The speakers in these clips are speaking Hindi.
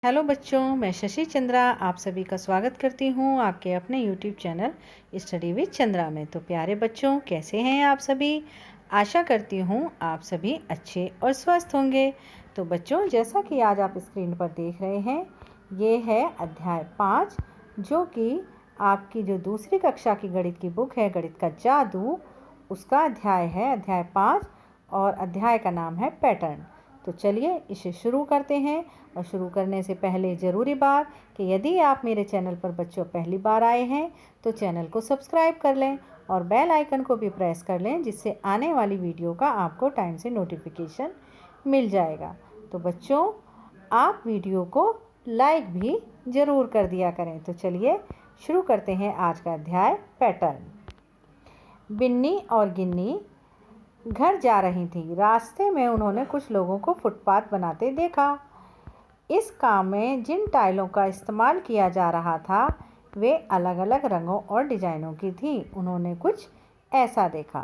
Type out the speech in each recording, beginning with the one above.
हेलो बच्चों, मैं शशि चंद्रा आप सभी का स्वागत करती हूँ आपके अपने YouTube channel study with Chandra में। तो प्यारे बच्चों, कैसे हैं आप सभी? आशा करती हूँ आप सभी अच्छे और स्वस्थ होंगे। तो बच्चों, जैसा कि आज आप स्क्रीन पर देख रहे हैं, ये है अध्याय 5, जो कि आपकी जो दूसरी कक्षा की गणित की बुक है गणित का जादू, उसका अध्याय है अध्याय 5 और अध्याय का नाम है पैटर्न। तो चलिए इसे शुरू करते हैं। और शुरू करने से पहले ज़रूरी बात कि यदि आप मेरे चैनल पर बच्चों पहली बार आए हैं तो चैनल को सब्सक्राइब कर लें और बेल आइकन को भी प्रेस कर लें, जिससे आने वाली वीडियो का आपको टाइम से नोटिफिकेशन मिल जाएगा। तो बच्चों, आप वीडियो को लाइक भी ज़रूर कर दिया करें। तो चलिए शुरू करते हैं आज का अध्याय पैटर्न। बिन्नी और गिन्नी घर जा रही थी। रास्ते में उन्होंने कुछ लोगों को फुटपाथ बनाते देखा। इस काम में जिन टाइलों का इस्तेमाल किया जा रहा था वे अलग अलग रंगों और डिजाइनों की थी। उन्होंने कुछ ऐसा देखा।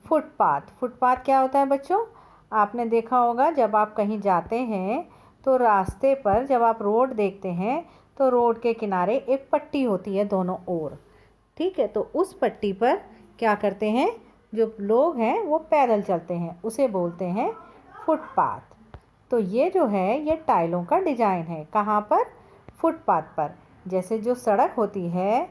फुटपाथ क्या होता है बच्चों? आपने देखा होगा, जब आप कहीं जाते हैं तो रास्ते पर जब आप रोड देखते हैं तो रोड के किनारे एक पट्टी होती है दोनों ओर। ठीक है, तो उस पट्टी पर क्या करते हैं, जो लोग हैं वो पैदल चलते हैं, उसे बोलते हैं फुटपाथ। तो ये जो है ये टाइलों का डिजाइन है। कहाँ पर? फुटपाथ पर। जैसे जो सड़क होती है,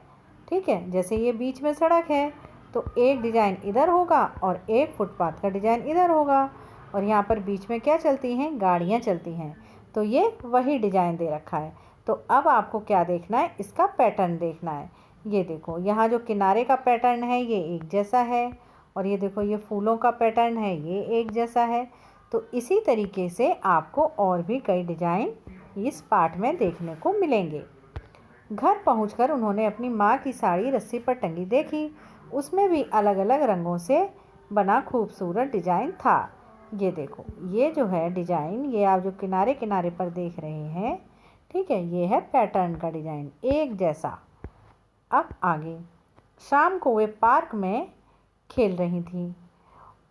ठीक है, जैसे ये बीच में सड़क है तो एक डिजाइन इधर होगा और एक फुटपाथ का डिजाइन इधर होगा, और यहाँ पर बीच में क्या चलती हैं? गाड़ियाँ चलती हैं। तो ये वही डिजाइन दे रखा है। तो अब आपको क्या देखना है? इसका पैटर्न देखना है। ये देखो, यहाँ जो किनारे का पैटर्न है ये एक जैसा है, और ये देखो ये फूलों का पैटर्न है ये एक जैसा है। तो इसी तरीके से आपको और भी कई डिजाइन इस पार्ट में देखने को मिलेंगे। घर पहुंचकर उन्होंने अपनी माँ की साड़ी रस्सी पर टंगी देखी। उसमें भी अलग अलग रंगों से बना खूबसूरत डिजाइन था। ये देखो, ये जो है डिजाइन, ये आप जो किनारे किनारे पर देख रहे हैं, ठीक है, ये है पैटर्न का डिजाइन एक जैसा। अब आगे, शाम को वे पार्क में खेल रही थी।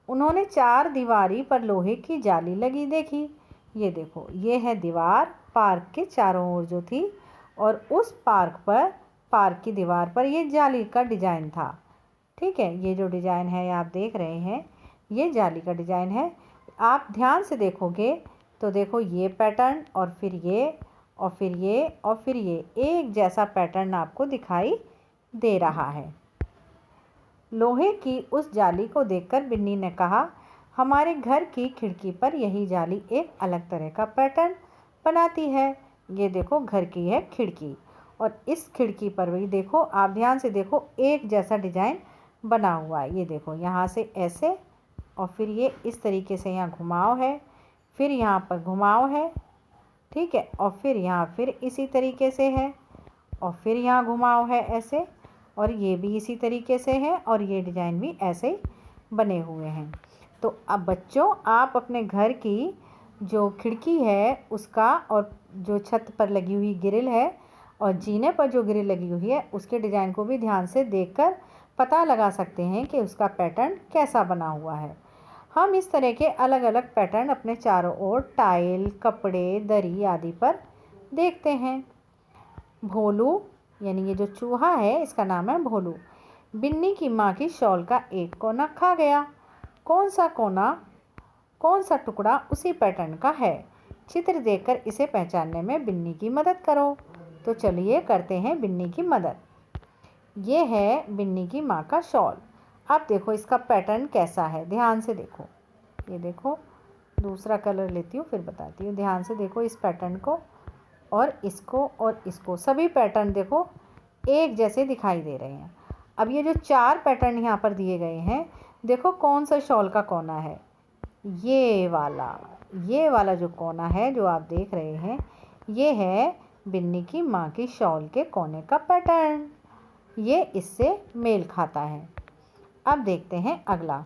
उन्होंने चार दीवारी पर लोहे की जाली लगी देखी। ये देखो, ये है दीवार पार्क के चारों ओर जो थी, और उस पार्क की दीवार पर ये जाली का डिजाइन था। ठीक है, ये जो डिजाइन है आप देख रहे हैं, ये जाली का डिजाइन है। आप ध्यान से देखोगे तो देखो ये पैटर्न और फिर ये और फिर ये और फिर ये एक जैसा पैटर्न आपको दिखाई दे रहा है। लोहे की उस जाली को देखकर बिन्नी ने कहा, हमारे घर की खिड़की पर यही जाली एक अलग तरह का पैटर्न बनाती है। ये देखो, घर की है खिड़की, और इस खिड़की पर भी देखो, आप ध्यान से देखो, एक जैसा डिजाइन बना हुआ है। ये देखो, यहाँ से ऐसे, और फिर ये इस तरीके से यहाँ घुमाव है, फिर यहाँ पर घुमाव है, ठीक है, और फिर यहाँ फिर इसी तरीके से है, और फिर यहाँ घुमाव है ऐसे, और ये भी इसी तरीके से है, और ये डिज़ाइन भी ऐसे ही बने हुए हैं। तो अब बच्चों, आप अपने घर की जो खिड़की है उसका, और जो छत पर लगी हुई ग्रिल है और जीने पर जो ग्रिल लगी हुई है, उसके डिज़ाइन को भी ध्यान से देखकर पता लगा सकते हैं कि उसका पैटर्न कैसा बना हुआ है। हम इस तरह के अलग अलग पैटर्न अपने चारों ओर टाइल, कपड़े, दरी आदि पर देखते हैं। भोलू, यानी ये जो चूहा है इसका नाम है भोलू, बिन्नी की माँ की शॉल का एक कोना खा गया। कौन सा कोना, कौन सा टुकड़ा उसी पैटर्न का है? चित्र देखकर इसे पहचानने में बिन्नी की मदद करो। तो चलिए करते हैं बिन्नी की मदद। ये है बिन्नी की माँ का शॉल। अब देखो इसका पैटर्न कैसा है, ध्यान से देखो। ये देखो, दूसरा कलर लेती हूँ फिर बताती हूँ। ध्यान से देखो इस पैटर्न को और इसको, सभी पैटर्न देखो एक जैसे दिखाई दे रहे हैं। अब ये जो चार पैटर्न यहाँ पर दिए गए हैं, देखो कौन सा शॉल का कोना है? ये वाला जो कोना है जो आप देख रहे हैं, ये है बिन्नी की माँ की शॉल के कोने का पैटर्न। ये इससे मेल खाता है। अब देखते हैं अगला।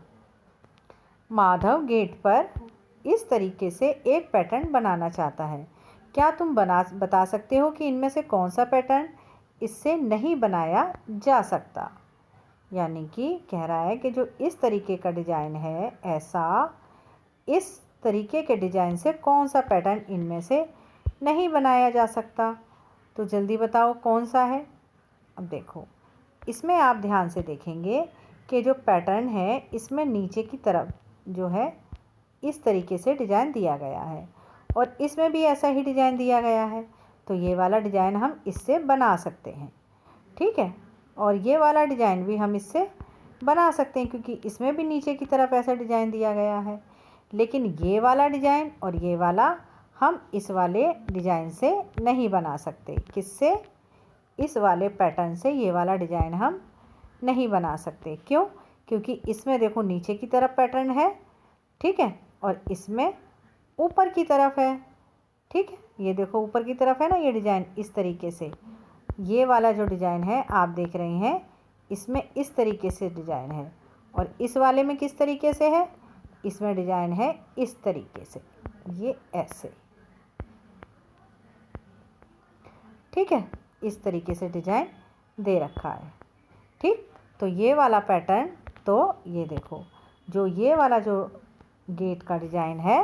माधव गेट पर इस तरीके से एक पैटर्न बनाना चाहता है। क्या तुम बता सकते हो कि इनमें से कौन सा पैटर्न इससे नहीं बनाया जा सकता? यानी कि कह रहा है कि जो इस तरीके का डिजाइन है ऐसा, इस तरीके के डिजाइन से कौन सा पैटर्न इनमें से नहीं बनाया जा सकता। तो जल्दी बताओ कौन सा है। अब देखो, इसमें आप ध्यान से देखेंगे कि जो पैटर्न है इसमें नीचे की तरफ जो है इस तरीके से डिज़ाइन दिया गया है और इसमें भी ऐसा ही डिज़ाइन दिया गया है। तो ये वाला डिज़ाइन हम इससे बना सकते हैं, ठीक है। और ये वाला डिज़ाइन भी हम इससे बना सकते हैं क्योंकि इसमें भी नीचे की तरफ ऐसा डिज़ाइन दिया गया है। लेकिन ये वाला डिज़ाइन और ये वाला हम इस वाले डिज़ाइन से नहीं बना सकते। किससे? इस वाले पैटर्न से ये वाला डिज़ाइन हम नहीं बना सकते। क्यों? क्योंकि इसमें देखो नीचे की तरफ पैटर्न है, ठीक है, और इसमें ऊपर की तरफ है, ठीक है। ये देखो ऊपर की तरफ है ना ये डिज़ाइन इस तरीके से। ये वाला जो डिज़ाइन है आप देख रहे हैं इसमें इस तरीके से डिज़ाइन है और इस वाले में किस तरीके से है? इसमें डिज़ाइन है इस तरीके से, ये ऐसे, ठीक है। इस तरीके से डिज़ाइन दे रखा है, ठीक। तो ये वाला पैटर्न, तो ये देखो जो ये वाला जो गेट का डिज़ाइन है,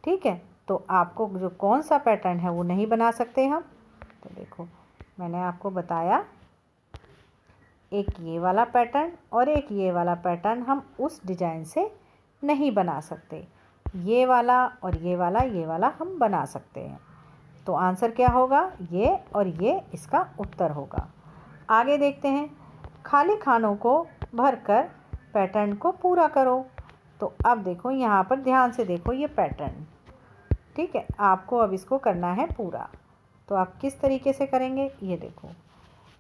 ठीक है, तो आपको जो कौन सा पैटर्न है वो नहीं बना सकते हम। तो देखो मैंने आपको बताया, एक ये वाला पैटर्न और एक ये वाला पैटर्न हम उस डिज़ाइन से नहीं बना सकते। ये वाला और ये वाला हम बना सकते हैं। तो आंसर क्या होगा? ये और ये इसका उत्तर होगा। आगे देखते हैं, खाली खानों को भरकर पैटर्न को पूरा करो। तो अब देखो यहाँ पर ध्यान से देखो ये पैटर्न, ठीक है, आपको अब इसको करना है पूरा। तो आप किस तरीके से करेंगे? ये देखो,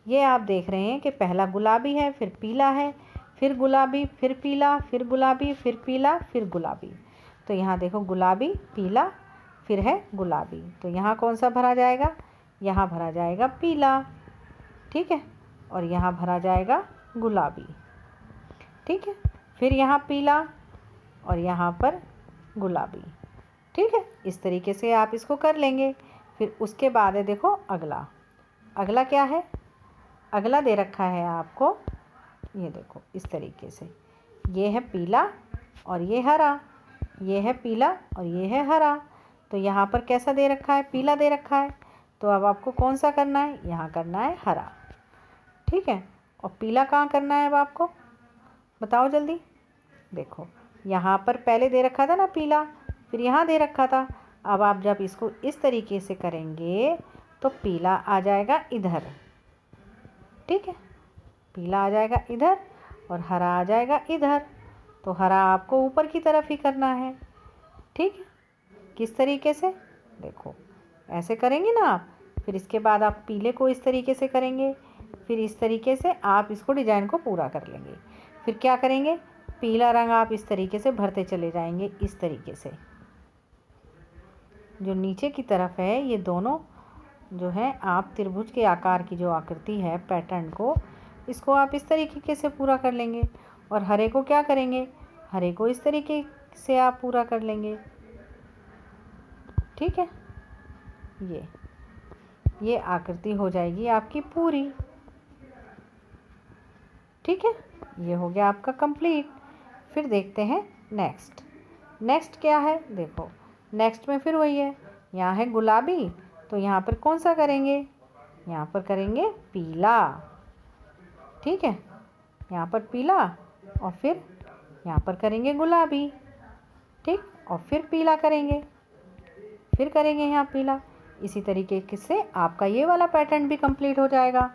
ये आप देख रहे हैं कि पहला गुलाबी है, फिर पीला है, फिर गुलाबी, फिर पीला, फिर गुलाबी, फिर पीला, फिर गुलाबी। तो यहाँ देखो गुलाबी, पीला, फिर है गुलाबी। तो यहाँ कौन सा भरा जाएगा? यहाँ भरा जाएगा पीला, ठीक है, और यहाँ भरा जाएगा गुलाबी, ठीक है। फिर यहाँ पीला और यहाँ पर गुलाबी, ठीक है। इस तरीके से आप इसको कर लेंगे। फिर उसके बाद है देखो अगला, अगला क्या है? अगला दे रखा है आपको, ये देखो इस तरीके से, ये है पीला और ये हरा, ये है पीला और ये है हरा। तो यहाँ पर कैसा दे रखा है? पीला दे रखा है। तो अब आपको कौन सा करना है? यहाँ करना है हरा, ठीक है। और पीला कहाँ करना है अब आपको? बताओ जल्दी। देखो यहाँ पर पहले दे रखा था ना पीला, फिर यहाँ दे रखा था। अब आप जब इसको इस तरीके से करेंगे तो पीला आ जाएगा इधर, ठीक है, पीला आ जाएगा इधर और हरा आ जाएगा इधर। तो हरा आपको ऊपर की तरफ ही करना है, ठीक है। किस तरीके से? देखो ऐसे करेंगे ना आप। फिर इसके बाद आप पीले को इस तरीके से करेंगे, फिर इस तरीके से आप इसको डिज़ाइन को पूरा कर लेंगे। फिर क्या करेंगे? पीला रंग आप इस तरीके से भरते चले जाएंगे, इस तरीके से। जो नीचे की तरफ है ये दोनों जो है आप त्रिभुज के आकार की जो आकृति है पैटर्न को, इसको आप इस तरीके से पूरा कर लेंगे। और हरे को क्या करेंगे? हरे को इस तरीके से आप पूरा कर लेंगे, ठीक है। ये आकृति हो जाएगी आपकी पूरी, ठीक है। ये हो गया आपका कंप्लीट। फिर देखते हैं नेक्स्ट। नेक्स्ट क्या है? देखो नेक्स्ट में फिर वही है, यहाँ है गुलाबी, तो यहाँ पर कौन सा करेंगे? यहाँ पर करेंगे पीला, ठीक है, यहाँ पर पीला और फिर यहाँ पर करेंगे गुलाबी, ठीक, और फिर पीला करेंगे, फिर करेंगे यहाँ पीला। इसी तरीके से आपका ये वाला पैटर्न भी कंप्लीट हो जाएगा।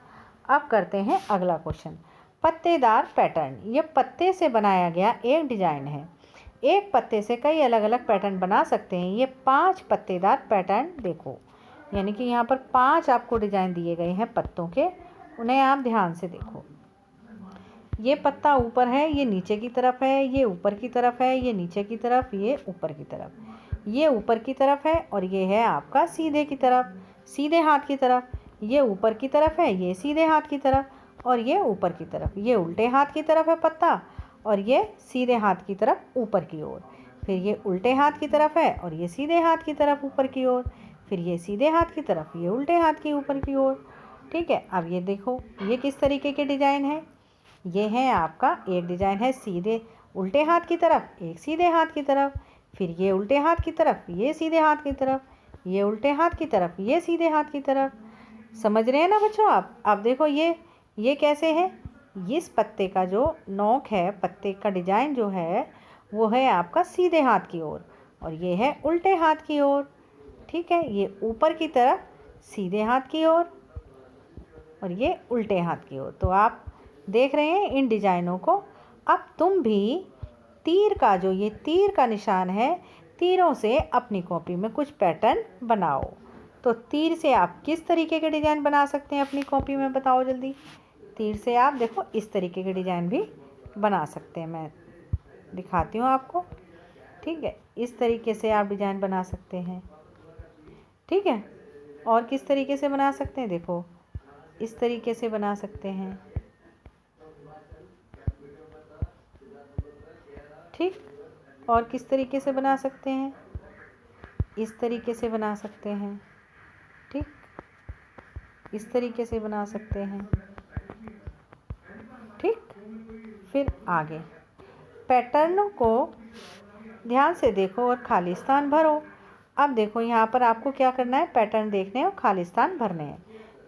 अब करते हैं अगला क्वेश्चन, पत्तेदार पैटर्न। ये पत्ते से बनाया गया एक डिज़ाइन है। एक पत्ते से कई अलग अलग पैटर्न बना सकते हैं। ये 5 पत्तेदार पैटर्न देखो, यानी कि यहाँ पर 5 आपको डिज़ाइन दिए गए हैं पत्तों के, उन्हें आप ध्यान से देखो। ये पत्ता ऊपर है, ये नीचे की तरफ है, ये ऊपर की तरफ है, ये नीचे की तरफ, ये ऊपर की तरफ। ये ऊपर की तरफ है और ये है आपका सीधे की तरफ, सीधे हाथ की तरफ। ये ऊपर की तरफ है, ये सीधे हाथ की तरफ, और ये ऊपर की तरफ। ये उल्टे हाथ की तरफ है पत्ता और ये सीधे हाथ की तरफ ऊपर की ओर। फिर ये उल्टे हाथ की तरफ है और ये सीधे हाथ की तरफ ऊपर की ओर। फिर ये सीधे हाथ की तरफ, ये उल्टे हाथ की ऊपर की ओर, ठीक है। अब ये देखो ये किस तरीके के डिज़ाइन है। ये है आपका एक डिज़ाइन है सीधे उल्टे हाथ की तरफ, एक सीधे हाथ की तरफ, फिर ये उल्टे हाथ की तरफ, ये सीधे हाथ की तरफ, ये उल्टे हाथ की तरफ, ये सीधे हाथ की तरफ। समझ रहे हैं ना बच्चों आप देखो ये कैसे है। इस पत्ते का जो नोक है, पत्ते का डिजाइन जो है वो है आपका सीधे हाथ की ओर और ये है उल्टे हाथ की ओर। ठीक है, ये ऊपर की तरफ सीधे हाथ की ओर और ये उल्टे हाथ की ओर। तो आप देख रहे हैं इन डिजाइनों को। अब तुम भी तीर का जो ये तीर का निशान है, तीरों से अपनी कॉपी में कुछ पैटर्न बनाओ। तो तीर से आप किस तरीके के डिज़ाइन बना सकते हैं अपनी कॉपी में, बताओ जल्दी। तीर से आप देखो इस तरीके के डिज़ाइन भी बना सकते हैं, मैं दिखाती हूँ आपको। ठीक है, इस तरीके से आप डिज़ाइन बना सकते हैं। ठीक है, और किस तरीके से बना सकते हैं, देखो इस तरीके से बना सकते हैं। ठीक, और किस तरीके से बना सकते हैं, इस तरीके से बना सकते हैं। ठीक, इस तरीके से बना सकते हैं। ठीक, फिर आगे पैटर्न को ध्यान से देखो और खाली स्थान भरो। अब देखो यहाँ पर आपको क्या करना है, पैटर्न देखने और खाली स्थान भरने हैं।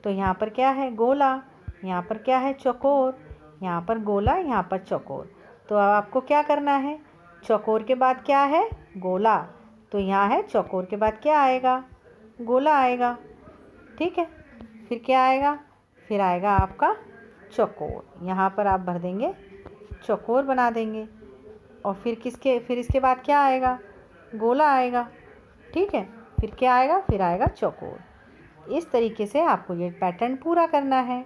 तो यहाँ पर क्या है, गोला, यहाँ पर क्या है, चौकोर, यहाँ पर गोला, यहाँ पर चौकोर। तो अब आपको क्या करना है, चौकोर के बाद क्या है, गोला। तो यहाँ है चौकोर के बाद क्या आएगा, गोला आएगा। ठीक है, फिर क्या आएगा, फिर आएगा आपका चौकोर। यहाँ पर आप भर देंगे, चौकोर बना देंगे। और फिर इसके बाद क्या आएगा, गोला आएगा। ठीक है, फिर क्या आएगा, फिर आएगा चौकोर। इस तरीके से आपको ये पैटर्न पूरा करना है।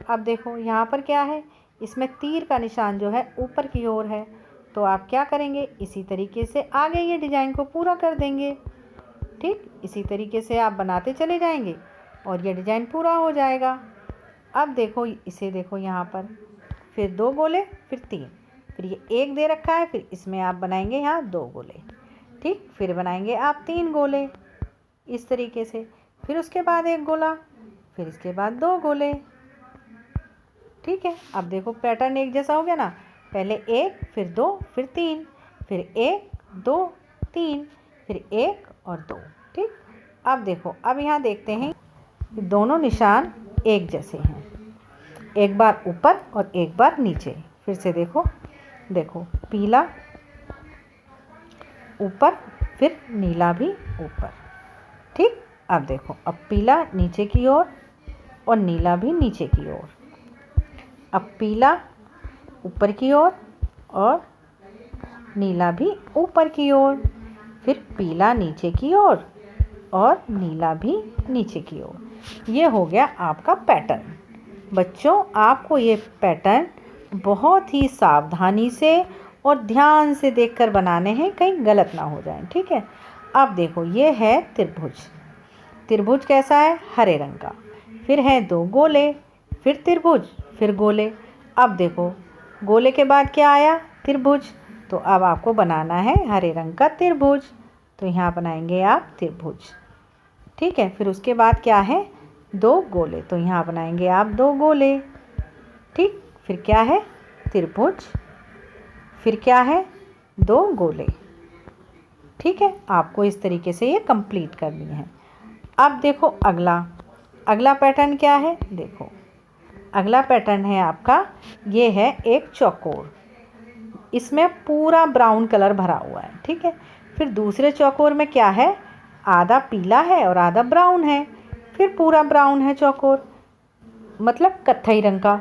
अब देखो यहाँ पर क्या है, इसमें तीर का निशान जो है ऊपर की ओर है। तो आप क्या करेंगे, इसी तरीके से आगे ये डिज़ाइन को पूरा कर देंगे। ठीक, इसी तरीके से आप बनाते चले जाएंगे और ये डिज़ाइन पूरा हो जाएगा। अब देखो इसे देखो यहाँ पर, फिर 2 गोले, फिर 3, फिर ये 1 दे रखा है, फिर इसमें आप बनाएंगे यहाँ 2 गोले। ठीक, फिर बनाएंगे आप 3 गोले इस तरीके से, फिर उसके बाद 1 गोला, फिर इसके बाद 2 गोले। ठीक है, अब देखो पैटर्न एक जैसा हो गया ना, पहले 1, फिर 2, फिर 3, फिर 1, 2, 3, फिर 1 और 2। ठीक, अब देखो, अब यहाँ देखते हैं दोनों निशान एक जैसे हैं, एक बार ऊपर और एक बार नीचे। फिर से देखो पीला ऊपर, फिर नीला भी ऊपर। ठीक, अब देखो, अब पीला नीचे की ओर और नीला भी नीचे की ओर। अब पीला ऊपर की ओर और नीला भी ऊपर की ओर, फिर पीला नीचे की ओर और नीला भी नीचे की ओर। ये हो गया आपका पैटर्न। बच्चों, आपको ये पैटर्न बहुत ही सावधानी से और ध्यान से देखकर बनाने हैं, कहीं गलत ना हो जाए। ठीक है, अब देखो ये है त्रिभुज। त्रिभुज कैसा है, हरे रंग का। फिर है 2 गोले, फिर त्रिभुज, फिर गोले। अब देखो गोले के बाद क्या आया, त्रिभुज। तो अब आपको बनाना है हरे रंग का त्रिभुज। तो यहाँ बनाएंगे आप त्रिभुज। ठीक है, फिर उसके बाद क्या है, 2 गोले। तो यहाँ बनाएंगे आप 2 गोले। ठीक, फिर क्या है, त्रिभुज, फिर क्या है, 2 गोले। ठीक है, आपको इस तरीके से ये कंप्लीट करनी है। अब देखो अगला पैटर्न क्या है, देखो अगला पैटर्न है आपका, ये है एक चौकोर। इसमें पूरा ब्राउन कलर भरा हुआ है। ठीक है, फिर दूसरे चौकोर में क्या है, आधा पीला है और आधा ब्राउन है। फिर पूरा ब्राउन है चौकोर, मतलब कत्थई रंग का।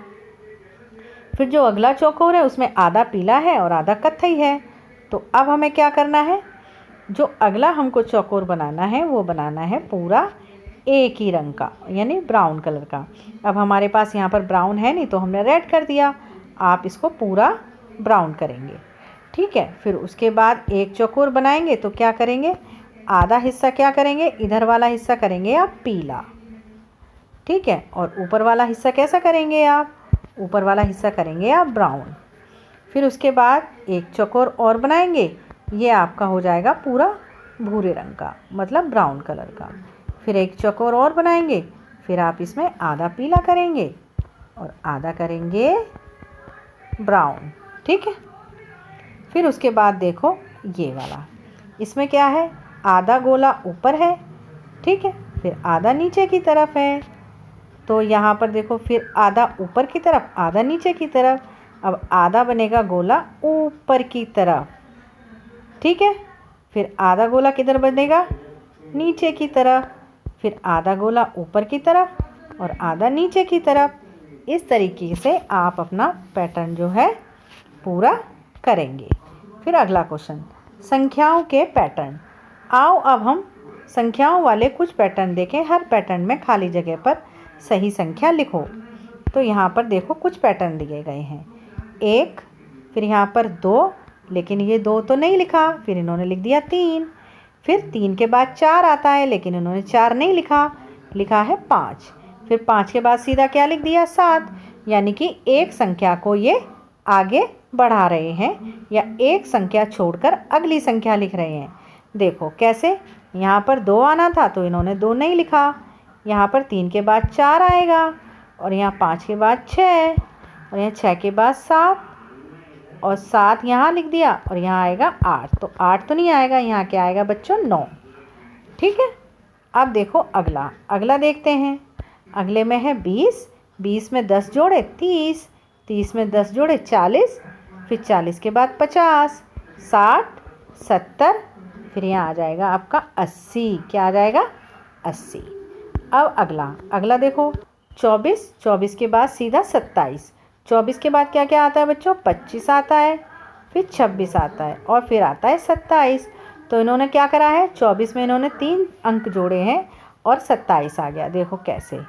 फिर जो अगला चौकोर है उसमें आधा पीला है और आधा कत्थई है। तो अब हमें क्या करना है, जो अगला हमको चौकोर बनाना है वो बनाना है पूरा एक ही रंग का, यानी ब्राउन कलर का। अब हमारे पास यहाँ पर ब्राउन है नहीं तो हमने रेड कर दिया। आप इसको पूरा ब्राउन करेंगे। ठीक है, फिर उसके बाद एक चौकोर बनाएंगे तो क्या करेंगे, आधा हिस्सा क्या करेंगे, इधर वाला हिस्सा करेंगे आप पीला। ठीक है, और ऊपर वाला हिस्सा कैसा करेंगे आप, ऊपर वाला हिस्सा करेंगे आप ब्राउन। फिर उसके बाद एक चौकोर और बनाएंगे, ये आपका हो जाएगा पूरा भूरे रंग का, मतलब ब्राउन कलर का। फिर एक चौकोर और बनाएंगे, फिर आप इसमें आधा पीला करेंगे और आधा करेंगे ब्राउन। ठीक है, फिर उसके बाद देखो ये वाला, इसमें क्या है, आधा गोला ऊपर है ठीक है। फिर आधा नीचे की तरफ है, तो यहाँ पर देखो फिर आधा ऊपर की तरफ, आधा नीचे की तरफ। अब आधा बनेगा गोला ऊपर की तरफ, ठीक है। फिर आधा गोला किधर बनेगा, नीचे की तरफ। फिर आधा गोला ऊपर की तरफ और आधा नीचे की तरफ। इस तरीके से आप अपना पैटर्न जो है पूरा करेंगे। फिर अगला क्वेश्चन, संख्याओं के पैटर्न। आओ अब हम संख्याओं वाले कुछ पैटर्न देखें। हर पैटर्न में खाली जगह पर सही संख्या लिखो। तो यहाँ पर देखो कुछ पैटर्न दिए गए हैं। 1, फिर यहाँ पर 2, लेकिन ये 2 तो नहीं लिखा, फिर इन्होंने लिख दिया 3। फिर 3 के बाद 4 आता है, लेकिन इन्होंने 4 नहीं लिखा, लिखा है 5। फिर 5 के बाद सीधा क्या लिख दिया, 7। यानी कि एक संख्या को ये आगे बढ़ा रहे हैं या एक संख्या छोड़कर अगली संख्या लिख रहे हैं। देखो कैसे, यहाँ पर 2 आना था तो इन्होंने 2 नहीं लिखा। यहाँ पर 3 के बाद 4 आएगा और यहाँ 5 के बाद 6 और यहाँ 6 के बाद 7 और 7 यहाँ लिख दिया और यहाँ आएगा 8। तो 8 तो नहीं आएगा, यहाँ क्या आएगा बच्चों, 9। ठीक है। अब देखो अगला, अगला देखते हैं। अगले में है 20, 20 में 10 जोड़े 30, 30 में 10 जोड़े 40, फिर 40 के बाद 50, 60, 70, फिर यहाँ आ जाएगा आपका 80। क्या आ जाएगा, 80। अब अगला, अगला देखो 24, 24 के बाद सीधा 27, 24 के बाद क्या क्या आता है बच्चों, 25 आता है, फिर 26 आता है और फिर आता है 27। तो इन्होंने क्या करा है, 24 में इन्होंने 3 अंक जोड़े हैं और 27 आ गया। देखो कैसे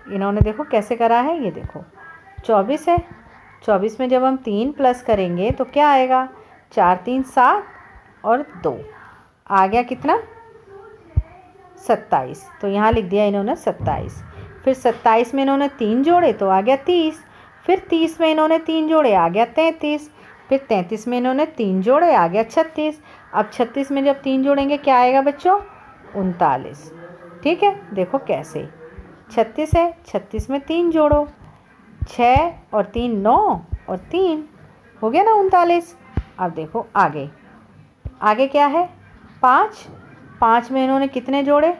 इन्होंने, देखो कैसे करा है। ये देखो 24 है, 24 में जब हम 3 प्लस करेंगे तो क्या आएगा, 4 3 7 और 2 आ गया कितना, 27। तो यहाँ लिख दिया इन्होंने 27। फिर 27 में इन्होंने 3 जोड़े तो आ गया 30। फिर 30 में इन्होंने 3 जोड़े आ गया 33। फिर 33 में इन्होंने 3 जोड़े आ गया 36। अब 36 में जब 3 जोड़ेंगे क्या आएगा बच्चों, 39। ठीक है। देखो कैसे, 36 है, 36 में 3 जोड़ो, 6 और 3 9 और 3 हो गया ना 39। अब देखो आगे, आगे क्या है, 5, 5 में इन्होंने कितने जोड़े,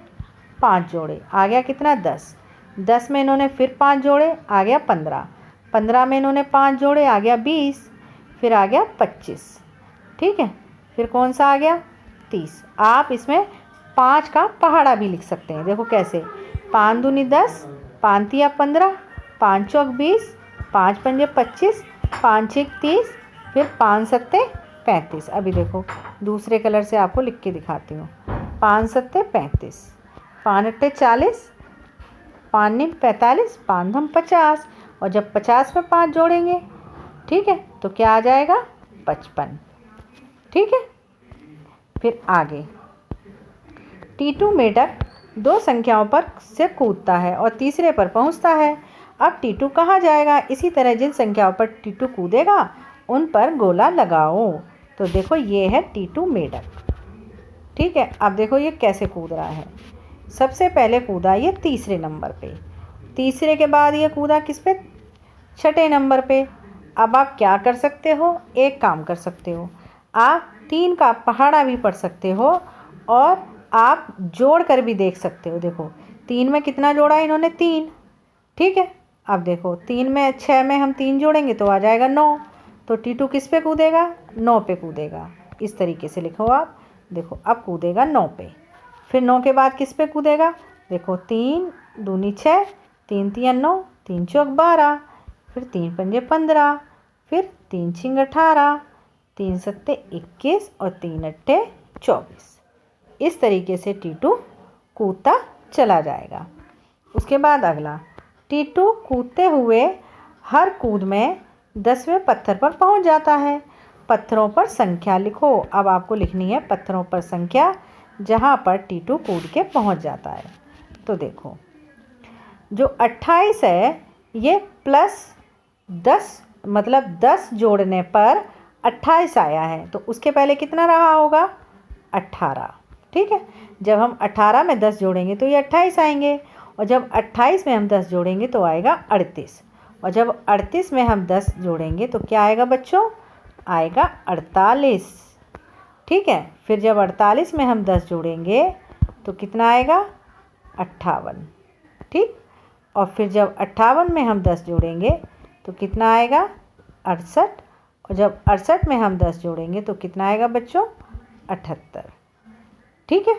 5 जोड़े, आ गया कितना, 10। 10 में इन्होंने फिर 5 जोड़े, आ गया 15। 15 में इन्होंने 5 जोड़े, आ गया 20। फिर आ गया 25। ठीक है। फिर कौन सा आ गया, 30। आप इसमें 5 का पहाड़ा भी लिख सकते हैं। देखो कैसे, 5 दूनी 10, 5 तिया 15, 5 चौक 20, 5 पंजे 25, 5 छीक 30, फिर 5 सत्ते 35। अभी देखो दूसरे कलर से आपको लिख के दिखाती हूँ। 5 सत्ते 35, 5 अट्टे 40, 5 नीम 45, 5 धम 50 और जब 50 में 5 जोड़ेंगे, ठीक है, तो क्या आ जाएगा, 55। ठीक है। फिर आगे, टीटू मेढक 2 संख्याओं पर से कूदता है और तीसरे पर पहुंचता है। अब टीटू कहाँ जाएगा, इसी तरह जिन संख्याओं पर टीटू कूदेगा उन पर गोला लगाओ। तो देखो ये है टीटू मेढक। ठीक है। अब देखो ये कैसे कूद रहा है। सबसे पहले कूदा ये तीसरे नंबर पे, तीसरे के बाद ये कूदा किस पे, छठे नंबर पे। अब आप क्या कर सकते हो, एक काम कर सकते हो, आप 3 का पहाड़ा भी पढ़ सकते हो और आप जोड़ कर भी देख सकते हो। देखो 3 में कितना जोड़ा इन्होंने, 3। ठीक है। अब देखो 3 में 6 में हम 3 जोड़ेंगे तो आ जाएगा 9। तो टीटू किस पे कूदेगा, 9 पे कूदेगा। इस तरीके से लिखो आप। देखो अब कूदेगा 9 पे। फिर 9 के बाद किस पे कूदेगा, देखो 3 दूनी 6, 3 तिया 9, 3 चौक 12, फिर 3 पंजे 15, फिर 3 छिंग 18, 3 सत्ते 21 और 3 अट्ठे 24। इस तरीके से टीटू कूदता चला जाएगा। उसके बाद अगला, टीटू कूदते हुए हर कूद में 10वें पत्थर पर पहुंच जाता है। पत्थरों पर संख्या लिखो। अब आपको लिखनी है पत्थरों पर संख्या जहां पर टीटू कूद के पहुंच जाता है। तो देखो जो 28 है ये प्लस 10, मतलब 10 जोड़ने पर 28 आया है, तो उसके पहले कितना रहा होगा, 18। ठीक है। जब हम 18 में 10 जोड़ेंगे तो ये 28 आएंगे और जब 28 में हम 10 जोड़ेंगे तो आएगा 38 और जब 38 में हम 10 जोड़ेंगे तो क्या आएगा बच्चों, आएगा 48। ठीक है। फिर जब 48 में हम 10 जोड़ेंगे तो कितना आएगा 58। ठीक, और फिर जब 58 में हम 10 जोड़ेंगे तो कितना आएगा 68, और जब 68 में हम 10 जोड़ेंगे तो कितना आएगा बच्चों 78। ठीक है,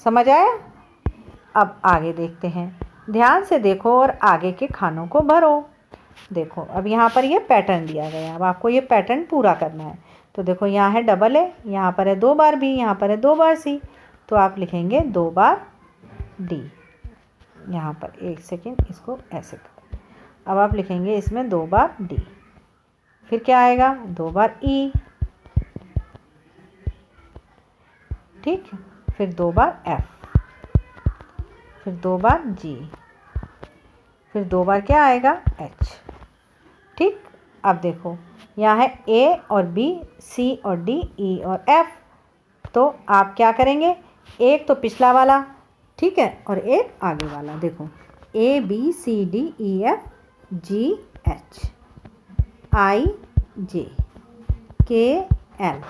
समझ आया। अब आगे देखते हैं, ध्यान से देखो और आगे के खानों को भरो। देखो अब यहाँ पर ये पैटर्न दिया गया है, अब आपको ये पैटर्न पूरा करना है। तो देखो यहाँ है डबल ए, यहाँ पर है 2 बार बी, यहाँ पर है 2 बार सी, तो आप लिखेंगे 2 बार डी। यहाँ पर एक सेकेंड, इसको ऐसे करो। अब आप लिखेंगे इसमें 2 बार डी, फिर क्या आएगा 2 बार ई, ठीक, फिर 2 बार एफ, फिर 2 बार जी, फिर 2 बार क्या आएगा एच। ठीक, अब देखो यहाँ है ए और बी, सी और डी, ई और एफ, तो आप क्या करेंगे, एक तो पिछला वाला, ठीक है, और एक आगे वाला। देखो A B C D E F G H I J K L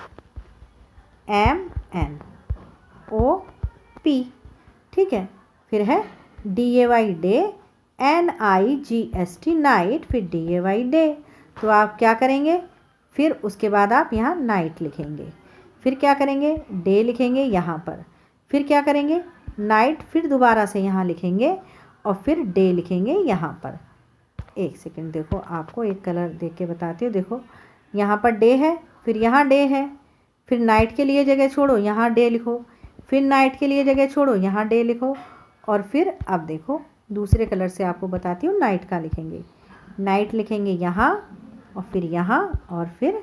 M N O P, ठीक है, फिर है D A Y day, N I G S T night, फिर डी ए वाई डे। तो आप क्या करेंगे, फिर उसके बाद आप यहाँ नाइट लिखेंगे, फिर क्या करेंगे डे लिखेंगे यहाँ पर, फिर क्या करेंगे नाइट, फिर दोबारा से यहाँ लिखेंगे और फिर डे लिखेंगे यहाँ पर। एक सेकंड देखो, आपको एक कलर देख के बताती हूँ। देखो यहाँ पर डे है, फिर यहाँ डे है, फिर नाइट के लिए जगह छोड़ो यहाँ डे लिखो, फिर नाइट के लिए जगह छोड़ो यहाँ डे लिखो, और फिर अब देखो दूसरे कलर से आपको बताती हूँ नाइट का लिखेंगे। नाइट लिखेंगे यहाँ और फिर यहाँ और फिर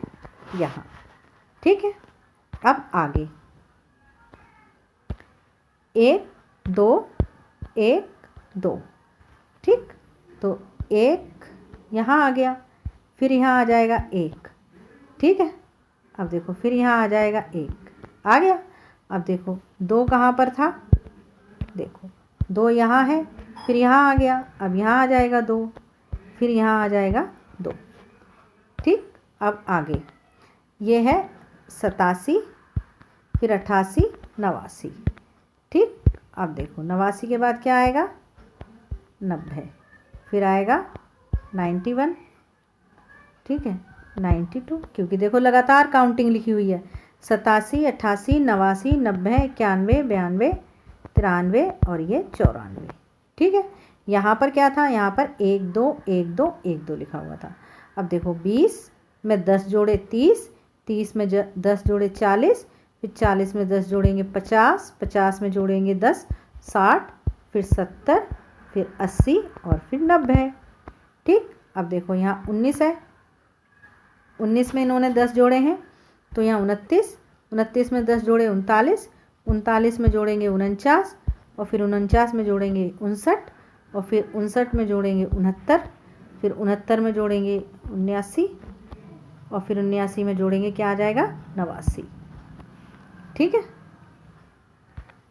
यहाँ। ठीक है, अब आगे 1 2 1 2, ठीक, तो 1 यहाँ आ गया, फिर यहाँ आ जाएगा 1, ठीक है। अब देखो फिर यहाँ आ जाएगा 1 आ गया। अब देखो 2 कहाँ पर था, देखो 2 यहाँ है, फिर यहाँ आ गया, अब यहाँ आ जाएगा 2, फिर यहाँ आ जाएगा 2। ठीक, अब आगे ये है 87, फिर 88 89। ठीक, अब देखो 89 के बाद क्या आएगा 90, फिर आएगा 91, ठीक है, 92, क्योंकि देखो लगातार काउंटिंग लिखी हुई है 87 88 89 90 91 92 93 और ये 94। ठीक है, यहाँ पर क्या था, यहाँ पर 1 2 1 2 1 2 लिखा हुआ था। अब देखो 20 में 10 जोड़े 30, 30 में 10 जोड़े 40, फिर 40 में 10 जोड़ेंगे 50, 50 में जोड़ेंगे 10 60, फिर 70, फिर 80 और फिर 90। ठीक, अब देखो यहाँ 19 है, 19 में इन्होंने 10 जोड़े हैं, तो यहाँ 29, 29 में 10 जोड़े 39, 39 में जोड़ेंगे 49, और फिर 49 में जोड़ेंगे 59, और फिर 59 में जोड़ेंगे 69, फिर 69 में जोड़ेंगे 79, और फिर 79 में जोड़ेंगे क्या आ जाएगा 89। ठीक है,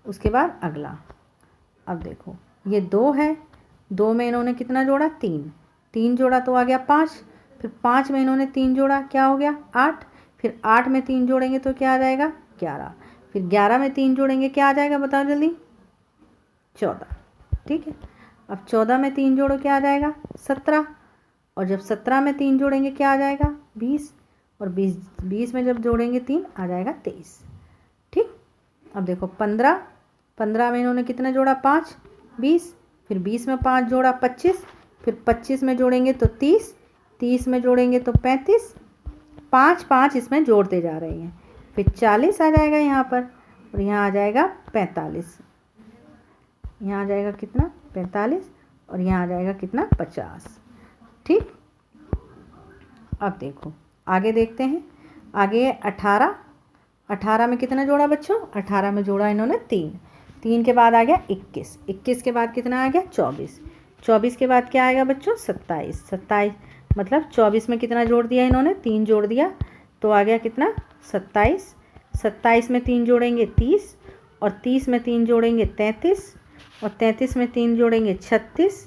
उसके बाद अगला, अब देखो ये 2 है, 2 में इन्होंने कितना जोड़ा 3, 3 जोड़ा तो आ गया 5, फिर 5 में इन्होंने 3 जोड़ा क्या हो गया 8, फिर 8 में 3 जोड़ेंगे तो क्या आ जाएगा 11, फिर 11 में 3 जोड़ेंगे क्या आ जाएगा बताओ जल्दी 14। ठीक है, अब 14 में 3 जोड़ो क्या आ जाएगा 17, और जब 17 में 3 जोड़ेंगे क्या आ जाएगा 20, और 20 में जब जोड़ेंगे 3 आ जाएगा 23। ठीक, अब देखो 15, 15 में इन्होंने कितना जोड़ा 5 20, फिर 20 में 5 जोड़ा 25, फिर 25 में जोड़ेंगे तो 30, 30 में जोड़ेंगे तो 35, 5 5 इसमें जोड़ते जा रहे हैं, फिर 40 आ जाएगा यहाँ पर, और यहाँ आ जाएगा 45, यहाँ आ जाएगा कितना 45, और यहाँ आ जाएगा कितना 50। ठीक, अब देखो आगे देखते हैं, आगे 18, 18 में कितना जोड़ा बच्चों 18 में जोड़ा इन्होंने 3, 3 के बाद आ गया 21, 21 के बाद कितना आ गया 24, 24 के बाद क्या आएगा बच्चों 27, 27 मतलब 24 में कितना जोड़ दिया इन्होंने 3 जोड़ दिया, तो आ गया कितना 27, 27 में 3 जोड़ेंगे 30, और 30 में 3 जोड़ेंगे 33, और 33 में 3 जोड़ेंगे 36,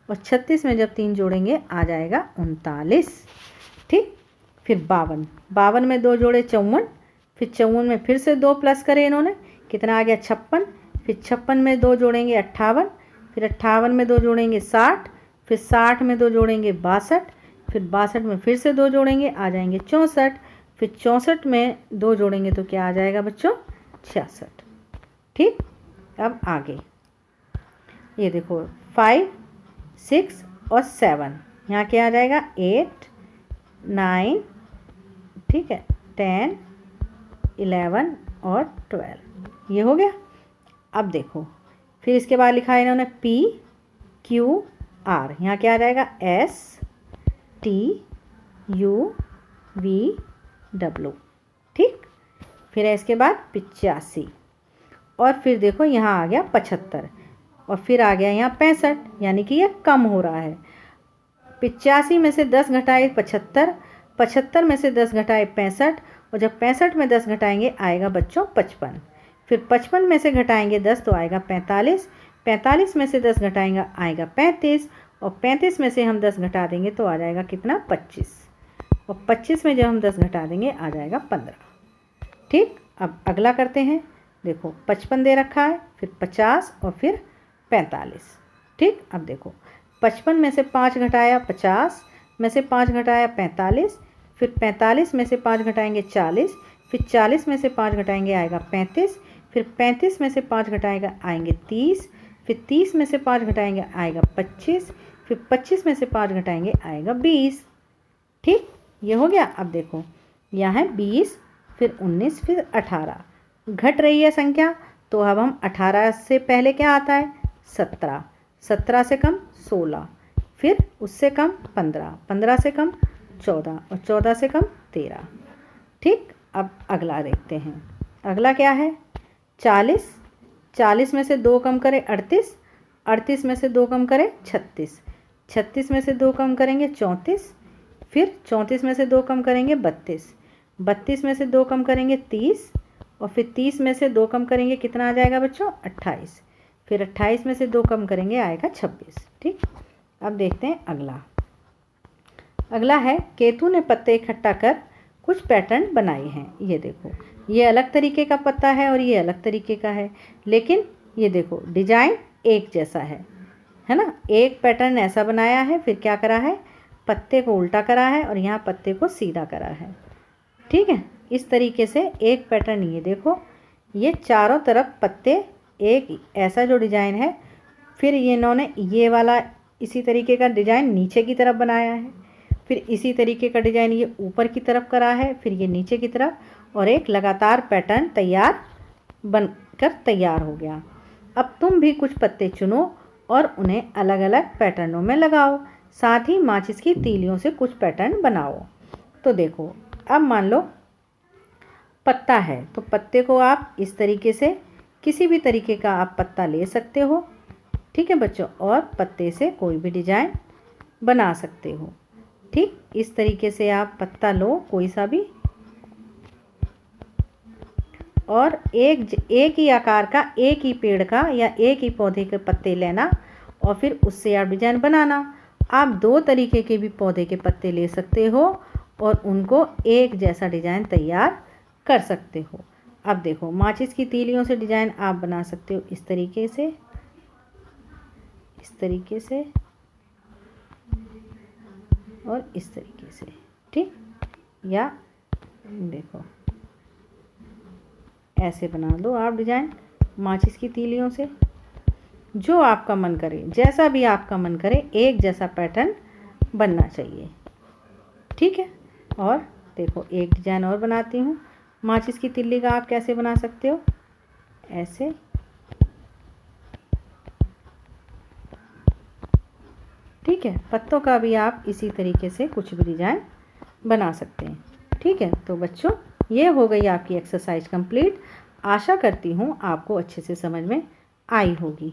और 36 में जब 3 जोड़ेंगे आ जाएगा 39। ठीक, फिर 52, 52 में 2 जोड़े 54, फिर 54 में फिर से 2 प्लस करे इन्होंने, कितना आ गया 56, फिर 56 में 2 जोड़ेंगे 58, फिर 58 में 2 जोड़ेंगे 60, फिर 60 में 2 जोड़ेंगे 62, फिर 62 में फिर से 2 जोड़ेंगे आ जाएंगे 64, फिर 64 में 2 जोड़ेंगे तो क्या आ जाएगा बच्चों 66। ठीक, अब आगे ये देखो 5, 6 और 7, यहाँ क्या आ जाएगा 8, 9, ठीक है 10, 11 और 12, ये हो गया। अब देखो फिर इसके बाद लिखा है इन्होंने P, Q, R, यहाँ क्या आ जाएगा S, T, U, V, W। ठीक, फिर है इसके बाद 85 और फिर देखो यहाँ आ गया 75 और फिर आ गया यहाँ 65, यानी कि ये कम हो रहा है। 85 में से 10 घटाए 75, 75 में से 10 घटाए 65 और जब 65 में 10 घटाएंगे आएगा बच्चों 55, फिर 55 में से घटाएंगे 10 तो आएगा 45, 45 में से 10 घटाएंगे आएगा 35 और 35 में से हम 10 घटा देंगे तो आ जाएगा कितना 25 और 25 में जब हम 10 घटा देंगे आ जाएगा 15। ठीक, अब अगला करते हैं। देखो 55 दे रखा है, फिर 50 और फिर 45। ठीक, अब देखो 55 में से 5 घटाया 50, में से 5 घटाया 45, फिर 45 में से 5 घटाएंगे 40, फिर 40 में से 5 घटाएंगे आएगा 35, फिर 35 में से 5 घटाएगा आएंगे 30, फिर 30 में से 5 घटाएंगे आएगा 25, फिर 25 में से 5 घटाएंगे आएगा 20। ठीक, ये हो गया। अब देखो यहाँ है 20, फिर 19, फिर 18, घट रही है संख्या तो अब हम 18 से पहले क्या आता है 17, 17 से कम 16, फिर उससे कम 15, 15 से कम 14 और 14 से कम 13। ठीक, अब अगला देखते हैं। अगला क्या है 40, 40 में से 2 कम करें 38, 38 में से 2 कम करें 36, 36 में से 2 कम करेंगे 34, फिर 34 में से 2 कम करेंगे 32, 32 में से 2 कम करेंगे 30 और फिर 30 में से 2 कम करेंगे कितना आ जाएगा बच्चों 28, फिर 28 में से 2 कम करेंगे आएगा 26। ठीक, अब देखते हैं अगला। अगला है केतु ने पत्ते इकट्ठा कर कुछ पैटर्न बनाए हैं। ये देखो ये अलग तरीके का पत्ता है और ये अलग तरीके का है, लेकिन ये देखो डिजाइन एक जैसा है ना। एक पैटर्न ऐसा बनाया है, फिर क्या करा है पत्ते को उल्टा करा है और यहाँ पत्ते को सीधा करा है। ठीक है, इस तरीके से एक पैटर्न। ये देखो ये चारों तरफ पत्ते एक ऐसा जो डिजाइन है, फिर ये इन्होंने ये वाला इसी तरीके का डिजाइन नीचे की तरफ बनाया है, फिर इसी तरीके का डिजाइन ये ऊपर की तरफ करा है, फिर ये नीचे की तरफ, और एक लगातार पैटर्न तैयार बनकर तैयार हो गया। अब तुम भी कुछ पत्ते चुनो और उन्हें अलग अलग पैटर्नों में लगाओ, साथ ही माचिस की तीलियों से कुछ पैटर्न बनाओ। तो देखो अब मान लो पत्ता है तो पत्ते को आप इस तरीके से किसी भी तरीके का आप पत्ता ले सकते हो। ठीक है बच्चों, और पत्ते से कोई भी डिजाइन बना सकते हो। ठीक, इस तरीके से आप पत्ता लो कोई सा भी और एक ही आकार का एक ही पेड़ का या एक ही पौधे के पत्ते लेना और फिर उससे आप डिजाइन बनाना। आप 2 तरीके के भी पौधे के पत्ते ले सकते हो और उनको एक जैसा डिजाइन तैयार कर सकते हो। अब देखो माचिस की तीलियों से डिजाइन आप बना सकते हो इस तरीके से, इस तरीके से और इस तरीके से। ठीक, या देखो ऐसे बना दो आप डिजाइन माचिस की तीलियों से, जो आपका मन करे, जैसा भी आपका मन करे एक जैसा पैटर्न बनना चाहिए। ठीक है, और देखो एक डिजाइन और बनाती हूँ माचिस की तिल्ली का। आप कैसे बना सकते हो, ऐसे ठीक है, पत्तों का भी आप इसी तरीके से कुछ भी डिजाइन बना सकते हैं। ठीक है, तो बच्चों ये हो गई आपकी एक्सरसाइज कंप्लीट। आशा करती हूँ आपको अच्छे से समझ में आई होगी।